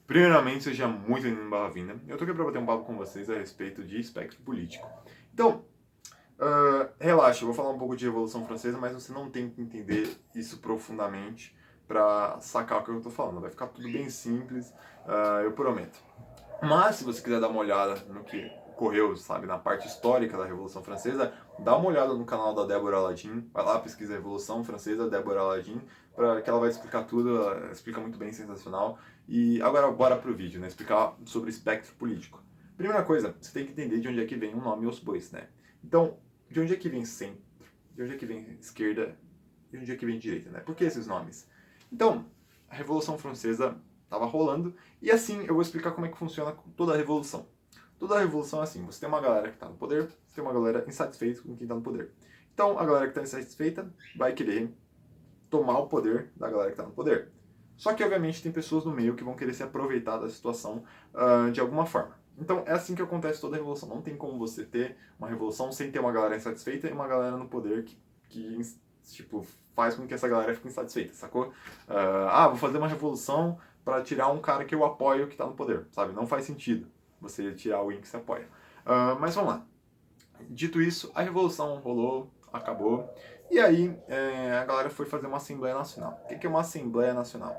Primeiramente, seja muito bem-vinda. Eu tô aqui para bater um papo com vocês a respeito de espectro político. Então, relaxa, eu vou falar um pouco de Revolução Francesa, mas você não tem que entender isso profundamente para sacar o que eu tô falando. Vai ficar tudo bem simples, eu prometo. Mas, se você quiser dar uma olhada no que ocorreu, sabe, na parte histórica da Revolução Francesa, dá uma olhada no canal da Débora Aladdin. Vai lá, pesquisa Revolução Francesa, Débora Aladdin, para que ela vai explicar tudo, ela explica muito bem, sensacional. E agora, bora pro vídeo, né? Explicar sobre espectro político. Primeira coisa, você tem que entender de onde é que vem o nome e os bois, né? Então, de onde é que vem centro, de onde é que vem esquerda e de onde é que vem direita, né? Por que esses nomes? Então, a Revolução Francesa estava rolando e assim eu vou explicar como é que funciona toda a revolução. Toda a revolução é assim, você tem uma galera que está no poder, você tem uma galera insatisfeita com quem está no poder. Então, a galera que está insatisfeita vai querer tomar o poder da galera que está no poder. Só que, obviamente, tem pessoas no meio que vão querer se aproveitar da situação de alguma forma. Então, é assim que acontece toda a revolução. Não tem como você ter uma revolução sem ter uma galera insatisfeita e uma galera no poder que tipo, faz com que essa galera fique insatisfeita, sacou? Vou fazer uma revolução para tirar um cara que eu apoio que está no poder, sabe? Não faz sentido você tirar alguém que se apoia. Mas vamos lá. Dito isso, a revolução rolou, acabou, e aí a galera foi fazer uma Assembleia Nacional. O que é uma Assembleia Nacional?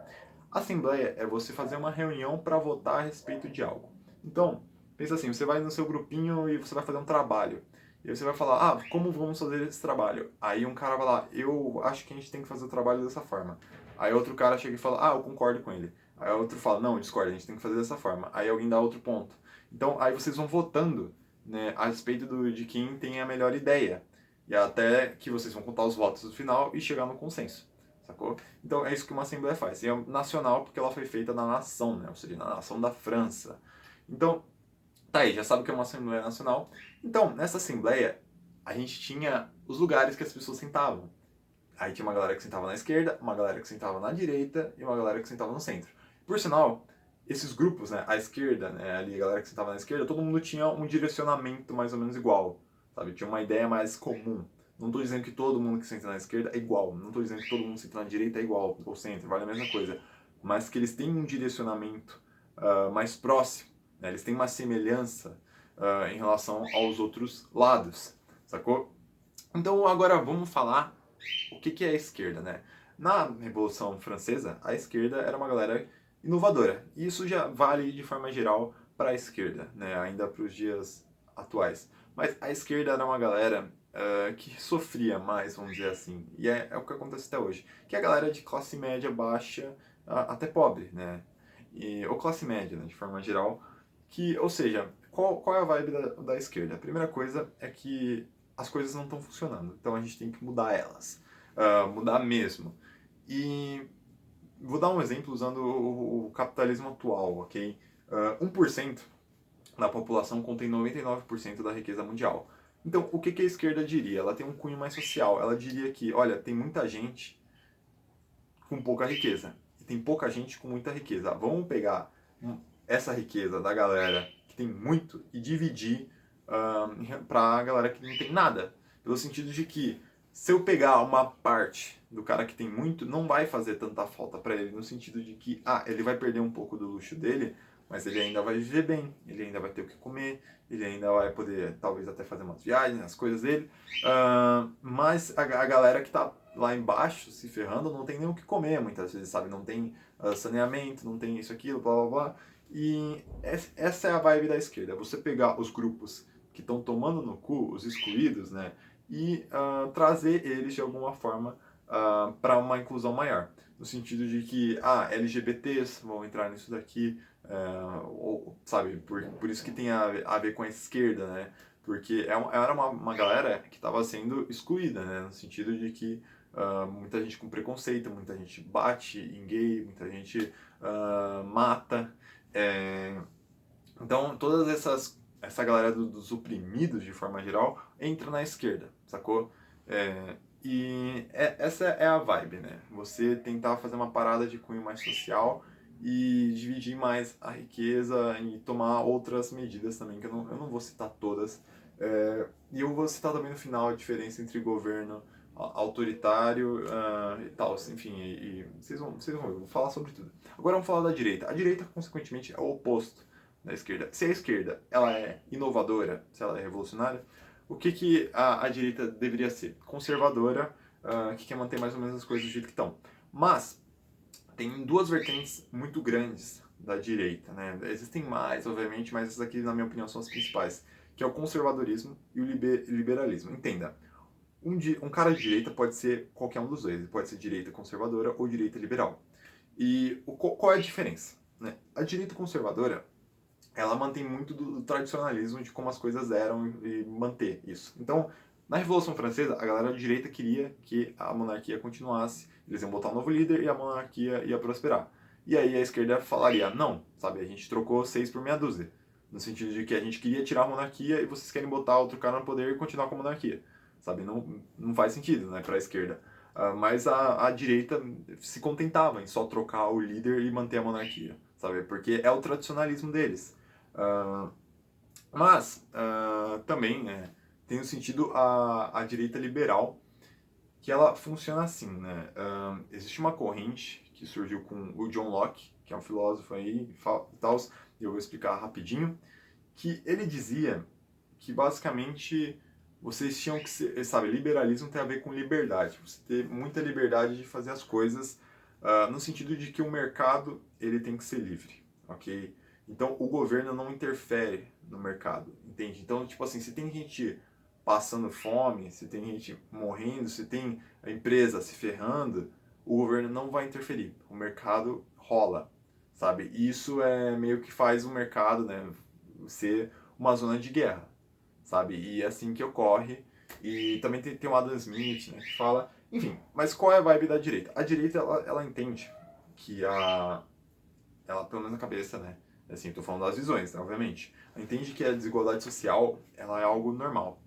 Assembleia é você fazer uma reunião para votar a respeito de algo. Então, pensa assim, você vai no seu grupinho e você vai fazer um trabalho. E aí você vai falar, como vamos fazer esse trabalho? Aí um cara vai lá, eu acho que a gente tem que fazer o trabalho dessa forma. Aí outro cara chega e fala, eu concordo com ele. Aí outro fala, não, eu discordo, a gente tem que fazer dessa forma. Aí alguém dá outro ponto. Então, aí vocês vão votando, né, a respeito de quem tem a melhor ideia. E até que vocês vão contar os votos no final e chegar no consenso. Sacou? Então é isso que uma Assembleia faz. E é nacional porque ela foi feita na nação, né? Ou seja, na nação da França. Então, tá aí, já sabe o que é uma Assembleia Nacional. Então, nessa Assembleia, a gente tinha os lugares que as pessoas sentavam. Aí tinha uma galera que sentava na esquerda, uma galera que sentava na direita e uma galera que sentava no centro. Por sinal, esses grupos, né, a esquerda, né, ali a galera que sentava na esquerda, todo mundo tinha um direcionamento mais ou menos igual, sabe? Tinha uma ideia mais comum. Não estou dizendo que todo mundo que senta na esquerda é igual, não estou dizendo que todo mundo que senta na direita é igual, ou centro, vale a mesma coisa, mas que eles têm um direcionamento mais próximo, né? Eles têm uma semelhança em relação aos outros lados, sacou? Então agora vamos falar o que é a esquerda, né? Na Revolução Francesa, a esquerda era uma galera inovadora. E isso já vale de forma geral para a esquerda, né? Ainda para os dias atuais. Mas a esquerda era uma galera que sofria mais, vamos dizer assim. E é o que acontece até hoje. Que é a galera de classe média baixa, até pobre, né? Ou classe média, né? De forma geral. Que, ou seja, qual é a vibe da esquerda? A primeira coisa é que as coisas não estão funcionando. Então a gente tem que mudar elas. Mudar mesmo. E vou dar um exemplo usando o capitalismo atual, ok? 1% da população contém 99% da riqueza mundial. Então, o que a esquerda diria? Ela tem um cunho mais social. Ela diria que, olha, tem muita gente com pouca riqueza. E tem pouca gente com muita riqueza. Vamos pegar essa riqueza da galera que tem muito e dividir para a galera que não tem nada. Pelo sentido de que se eu pegar uma parte do cara que tem muito, não vai fazer tanta falta para ele, no sentido de que, ele vai perder um pouco do luxo dele, mas ele ainda vai viver bem, ele ainda vai ter o que comer, ele ainda vai poder, talvez, até fazer umas viagens, as coisas dele. Mas a galera que tá lá embaixo se ferrando não tem nem o que comer, muitas vezes, sabe? Não tem saneamento, não tem isso, aquilo, blá blá blá. E essa é a vibe da esquerda, você pegar os grupos que estão tomando no cu, os excluídos, né? E trazer eles de alguma forma para uma inclusão maior. No sentido de que, LGBTs vão entrar nisso daqui, sabe? Por isso que tem a ver com a esquerda, né? Porque era uma galera que estava sendo excluída, né? No sentido de que muita gente com preconceito, muita gente bate em gay, muita gente mata. É, então, essa galera dos oprimidos, de forma geral, entra na esquerda, sacou? Essa é a vibe, né? Você tentar fazer uma parada de cunho mais social e dividir mais a riqueza e tomar outras medidas também, que eu não vou citar todas. E eu vou citar também no final a diferença entre governo autoritário e tal, enfim, vocês vão ver, eu vou falar sobre tudo. Agora vamos falar da direita. A direita, consequentemente, é o oposto da esquerda. Se a esquerda ela é inovadora, se ela é revolucionária, o que, que a direita deveria ser? Conservadora, que quer manter mais ou menos as coisas do jeito que estão. Mas tem duas vertentes muito grandes da direita, né? Existem mais, obviamente, mas essas aqui, na minha opinião, são as principais, que é o conservadorismo e o liberalismo. Entenda, um cara de direita pode ser qualquer um dos dois, ele pode ser direita conservadora ou direita liberal. E qual é a diferença? Né? A direita conservadora, ela mantém muito do tradicionalismo de como as coisas eram e manter isso. Então, na Revolução Francesa, a galera de direita queria que a monarquia continuasse, eles iam botar um novo líder e a monarquia ia prosperar. E aí a esquerda falaria, não, sabe, a gente trocou 6 por meia dúzia. No sentido de que a gente queria tirar a monarquia e vocês querem botar outro cara no poder e continuar com a monarquia. Sabe, não faz sentido, né, para a esquerda. Mas a direita se contentava em só trocar o líder e manter a monarquia, sabe, porque é o tradicionalismo deles. Uh, mas também né, tem o sentido a direita liberal, que ela funciona assim, né? Existe uma corrente que surgiu com o John Locke, que é um filósofo aí e tal, e eu vou explicar rapidinho, que ele dizia que basicamente vocês tinham que ser, sabe, liberalismo tem a ver com liberdade, você ter muita liberdade de fazer as coisas no sentido de que o mercado ele tem que ser livre, ok? Então o governo não interfere no mercado, entende? Então, tipo assim, se tem gente passando fome, se tem gente morrendo, se tem a empresa se ferrando, o governo não vai interferir, o mercado rola, sabe? E isso é meio que faz o mercado, né, ser uma zona de guerra, sabe? E é assim que ocorre. E também tem o Adam Smith, né, que fala... Enfim, mas qual é a vibe da direita? A direita, ela entende que ela, pelo menos na cabeça, né? Assim, eu tô falando das visões, né, obviamente. Ela entende que a desigualdade social, ela é algo normal.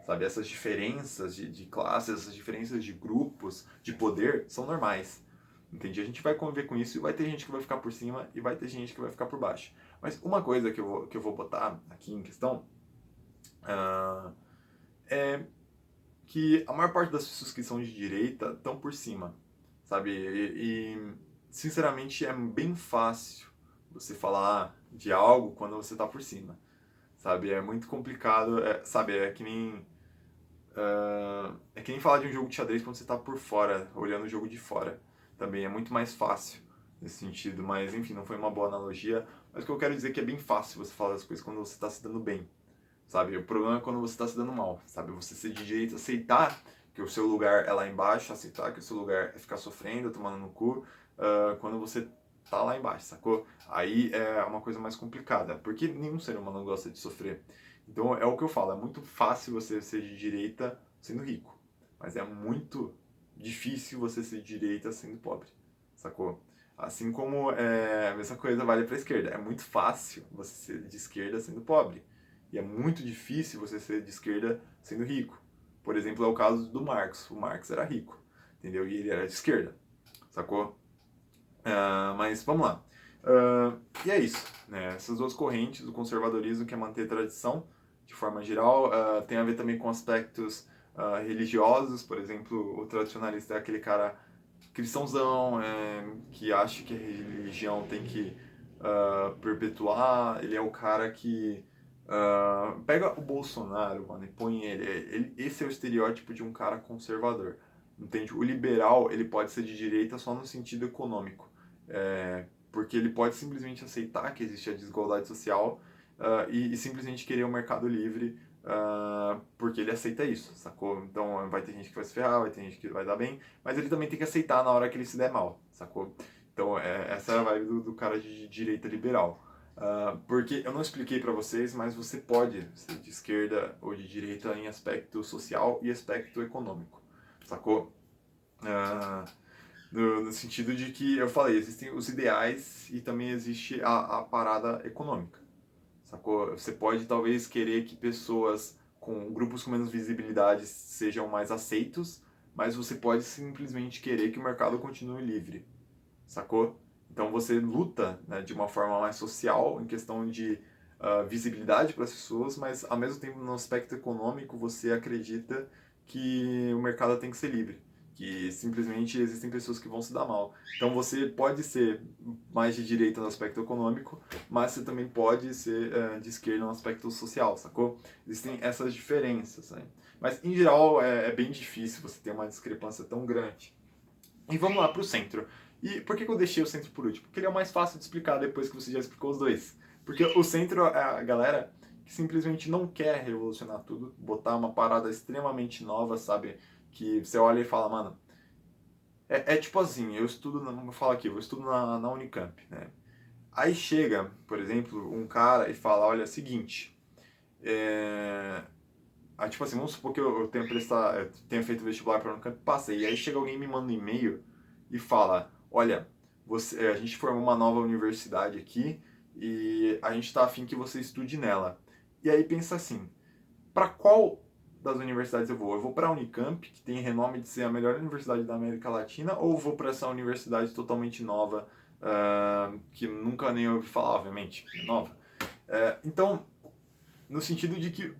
Sabe? Essas diferenças de classes, essas diferenças de grupos, de poder, são normais. Entende? A gente vai conviver com isso e vai ter gente que vai ficar por cima e vai ter gente que vai ficar por baixo. Mas uma coisa que eu vou botar aqui em questão é que a maior parte das pessoas que são de direita estão por cima, sabe? Sinceramente é bem fácil você falar de algo quando você está por cima, sabe? É muito complicado, sabe? É que nem falar de um jogo de xadrez quando você está por fora, olhando o jogo de fora. Também é muito mais fácil nesse sentido, mas enfim, não foi uma boa analogia. Mas o que eu quero dizer é que é bem fácil você falar das coisas quando você está se dando bem, sabe? O problema é quando você está se dando mal, sabe? Você ser de direito, aceitar que o seu lugar é lá embaixo, aceitar que o seu lugar é ficar sofrendo, tomando no cu, quando você tá lá embaixo, sacou? Aí é uma coisa mais complicada, porque nenhum ser humano gosta de sofrer. Então é o que eu falo, é muito fácil você ser de direita sendo rico, mas é muito difícil você ser de direita sendo pobre, sacou? Assim como a mesma coisa vale para a esquerda, é muito fácil você ser de esquerda sendo pobre. E é muito difícil você ser de esquerda sendo rico. Por exemplo, é o caso do Marx. O Marx era rico, entendeu? E ele era de esquerda, sacou? Mas vamos lá. E é isso, né? Essas duas correntes, o conservadorismo que é manter a tradição, de forma geral, tem a ver também com aspectos religiosos. Por exemplo, o tradicionalista é aquele cara cristãozão, que acha que a religião tem que perpetuar. Ele é o cara que pega o Bolsonaro, mano, e põe ele. Esse é o estereótipo de um cara conservador. Entende? O liberal, ele pode ser de direita só no sentido econômico. Porque ele pode simplesmente aceitar que existe a desigualdade social e simplesmente querer um mercado livre porque ele aceita isso, sacou? Então vai ter gente que vai se ferrar, vai ter gente que vai dar bem, mas ele também tem que aceitar na hora que ele se der mal, sacou? Então essa é a vibe do cara de direita liberal. Porque eu não expliquei para vocês, mas você pode ser de esquerda ou de direita em aspecto social e aspecto econômico, sacou? No sentido de que eu falei, existem os ideais e também existe a parada econômica, sacou? Você pode talvez querer que pessoas com grupos com menos visibilidade sejam mais aceitos, mas você pode simplesmente querer que o mercado continue livre, sacou? Então você luta, né, de uma forma mais social, em questão de visibilidade para as pessoas, mas ao mesmo tempo no aspecto econômico você acredita que o mercado tem que ser livre, que simplesmente existem pessoas que vão se dar mal. Então você pode ser mais de direita no aspecto econômico, mas você também pode ser de esquerda no aspecto social, sacou? Existem essas diferenças, né? Mas em geral é bem difícil você ter uma discrepância tão grande. E vamos lá para o centro. E por que eu deixei o centro por último? Porque ele é o mais fácil de explicar depois que você já explicou os dois. Porque o centro é a galera que simplesmente não quer revolucionar tudo, botar uma parada extremamente nova, sabe? Que você olha e fala, mano, é tipo assim, eu estudo, vou falar aqui, eu estudo na Unicamp, né? Aí chega, por exemplo, um cara e fala, olha, é o seguinte, aí, tipo assim, vamos supor que eu tenha feito vestibular para Unicamp e passei, e aí chega alguém e me manda um e-mail e fala, olha, a gente formou uma nova universidade aqui e a gente está afim que você estude nela. E aí pensa assim, para qual das universidades eu vou? Eu vou para a Unicamp, que tem renome de ser a melhor universidade da América Latina, ou vou para essa universidade totalmente nova, que nunca nem ouvi falar, obviamente, nova. Então, no sentido de que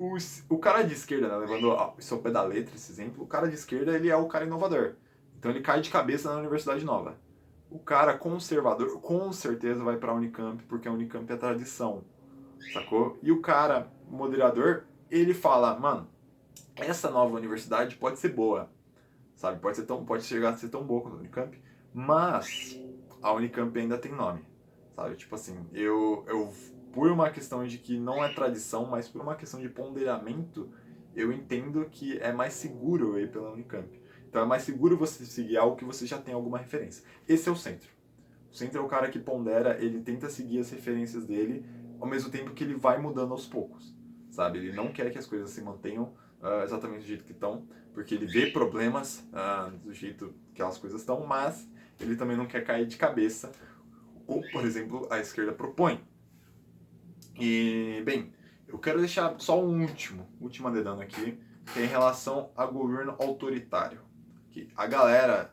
o cara de esquerda, né, levando isso ao pé da letra, esse exemplo, o cara de esquerda ele é o cara inovador. Então ele cai de cabeça na universidade nova. O cara conservador com certeza vai para a Unicamp, porque a Unicamp é tradição, sacou? E o cara moderador, ele fala, mano, essa nova universidade pode ser boa, sabe? Pode chegar a ser tão boa quanto a Unicamp, mas a Unicamp ainda tem nome, sabe? Tipo assim, eu por uma questão de que não é tradição, mas por uma questão de ponderamento, eu entendo que é mais seguro ir pela Unicamp. Então é mais seguro você seguir algo que você já tem alguma referência. Esse é o centro. O centro é o cara que pondera, ele tenta seguir as referências dele, ao mesmo tempo que ele vai mudando aos poucos, sabe? Ele não quer que as coisas se mantenham exatamente do jeito que estão, porque ele vê problemas do jeito que as coisas estão, mas ele também não quer cair de cabeça, como, por exemplo, a esquerda propõe. E, bem, eu quero deixar só um último adendando aqui, que é em relação a governo autoritário. Que a galera,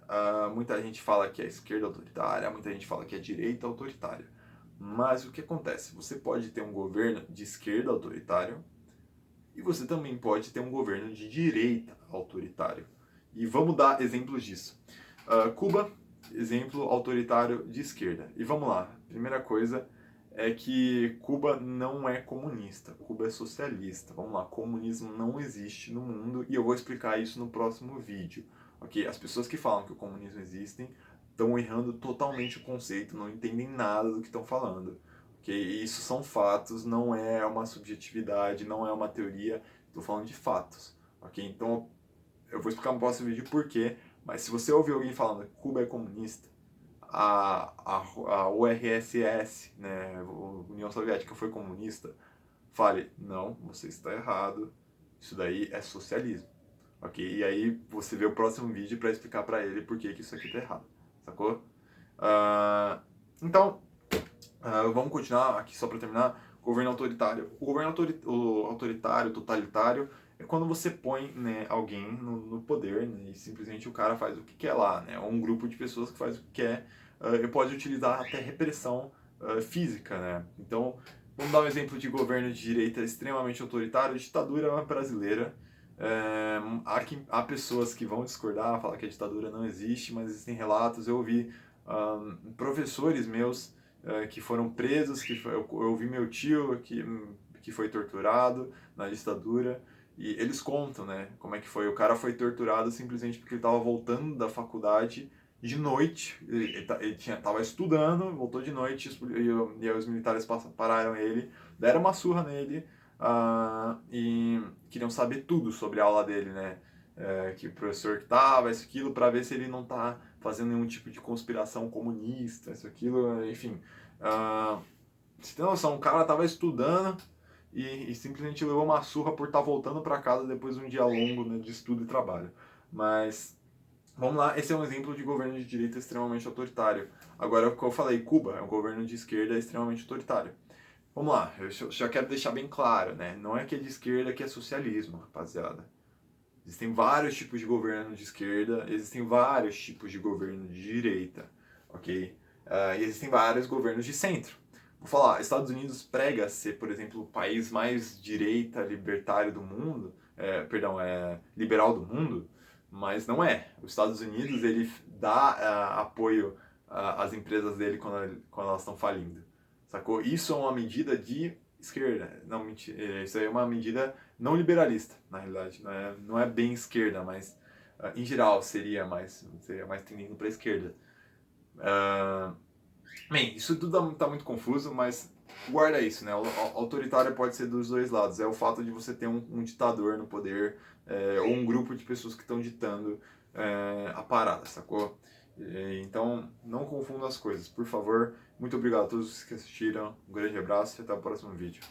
muita gente fala que é esquerda autoritária, muita gente fala que é direita autoritária. Mas o que acontece? Você pode ter um governo de esquerda autoritário e você também pode ter um governo de direita autoritário. E vamos dar exemplos disso. Cuba, exemplo autoritário de esquerda. E vamos lá. Primeira coisa é que Cuba não é comunista, Cuba é socialista. Vamos lá, comunismo não existe no mundo e eu vou explicar isso no próximo vídeo. Ok? As pessoas que falam que o comunismo existe estão errando totalmente o conceito, não entendem nada do que estão falando. Okay? Isso são fatos, não é uma subjetividade, não é uma teoria, estou falando de fatos. Ok? Então eu vou explicar no próximo vídeo por quê, mas se você ouvir alguém falando que Cuba é comunista, a URSS, né, a União Soviética foi comunista, fale, não, você está errado, isso daí é socialismo. Ok? E aí você vê o próximo vídeo para explicar para ele por que isso aqui está errado. Sacou? Então, vamos continuar aqui só para terminar. Governo autoritário. O governo autoritário, totalitário, é quando você põe, né, alguém no poder, né, e simplesmente o cara faz o que quer lá, né? Ou um grupo de pessoas que faz o que quer e pode utilizar até repressão física, né? Então, vamos dar um exemplo de governo de direita extremamente autoritário, ditadura brasileira. Há pessoas que vão discordar, falar que a ditadura não existe, mas existem relatos. Eu ouvi professores meus que foram presos, eu ouvi meu tio que foi torturado na ditadura, e eles contam, né, como é que foi. O cara foi torturado simplesmente porque ele estava voltando da faculdade de noite, ele tava estudando, voltou de noite, e aí os militares pararam ele, deram uma surra nele, e queriam saber tudo sobre a aula dele, né, que o professor que tava, isso, aquilo, para ver se ele não tá fazendo nenhum tipo de conspiração comunista, isso, aquilo, enfim. Você tem noção, o cara tava estudando e simplesmente levou uma surra por estar voltando para casa depois de um dia longo, né, de estudo e trabalho. Mas, vamos lá, esse é um exemplo de governo de direita extremamente autoritário. Agora, o que eu falei, Cuba é um governo de esquerda extremamente autoritário. Vamos lá, eu já quero deixar bem claro, né? Não é que é de esquerda que é socialismo, rapaziada. Existem vários tipos de governo de esquerda, existem vários tipos de governo de direita, ok? E existem vários governos de centro. Vou falar, Estados Unidos prega ser, por exemplo, o país mais direita, libertário do mundo, liberal do mundo, mas não é. Os Estados Unidos, ele dá apoio às empresas dele quando elas estão falindo, sacou? Isso é uma medida de esquerda, não, mentira, isso aí é uma medida não liberalista, na realidade, não é bem esquerda, mas em geral seria mais tendendo para a esquerda. Bem, isso tudo está muito confuso, mas guarda isso, né? O autoritário pode ser dos dois lados. É o fato de você ter um ditador no poder, ou um grupo de pessoas que estão ditando a parada, sacou? Então, não confunda as coisas, por favor. Muito obrigado a todos que assistiram. Um grande abraço e até o próximo vídeo.